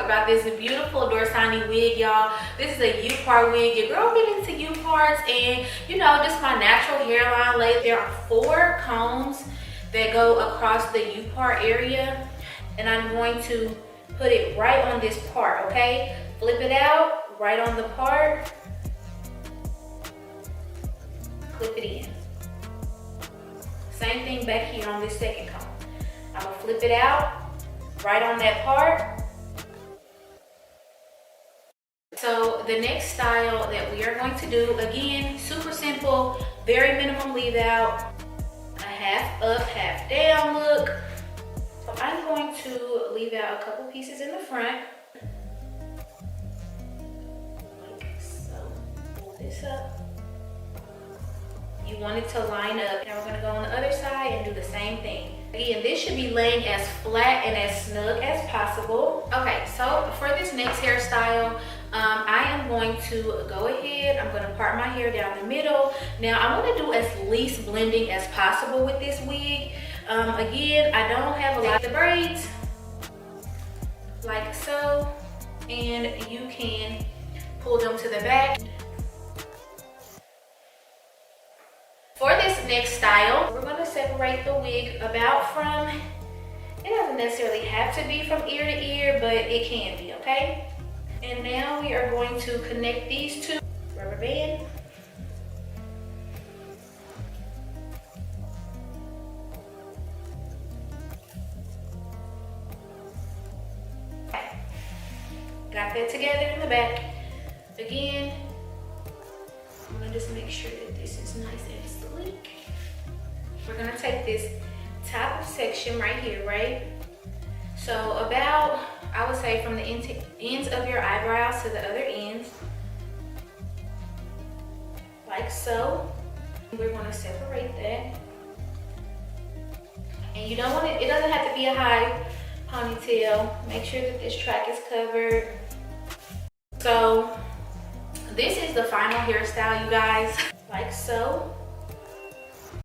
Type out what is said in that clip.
about this beautiful Dorsanee wig, y'all. This is a U-part wig. Your girl been into U-parts, and you know, just my natural hairline laid. There are 4 combs that go across the U-part area, and I'm going to put it right on this part, okay? Flip it out, right on the part. Clip it in. Same thing back here on this second comb. I'm gonna flip it out, right on that part. So the next style that we are going to do, again, super simple, very minimum leave out, a half up, half down look. So I'm going to leave out a couple pieces in the front. Like so. Pull this up. You want it to line up. Now we're gonna go on the other side and do the same thing. Again, this should be laying as flat and as snug as possible. Okay, so for this next hairstyle, I am going to go ahead, I'm gonna part my hair down the middle. Now I wanna do as least blending as possible with this wig. Again, I don't have a lot of braids, like so, and you can pull them to the back. For this next style, we're going to separate the wig about from, it doesn't necessarily have to be from ear to ear, but it can be, okay? And now we are going to connect these 2 rubber band. Okay. Got that together in the back. Again, I'm gonna just make sure that this is nice and sleek. We're gonna take this top section right here, right? So about, I would say from the ends of your eyebrows to the other ends, like so. We're gonna separate that. And you don't want it doesn't have to be a high ponytail. Make sure that this track is covered. So this is the final hairstyle, you guys, like so.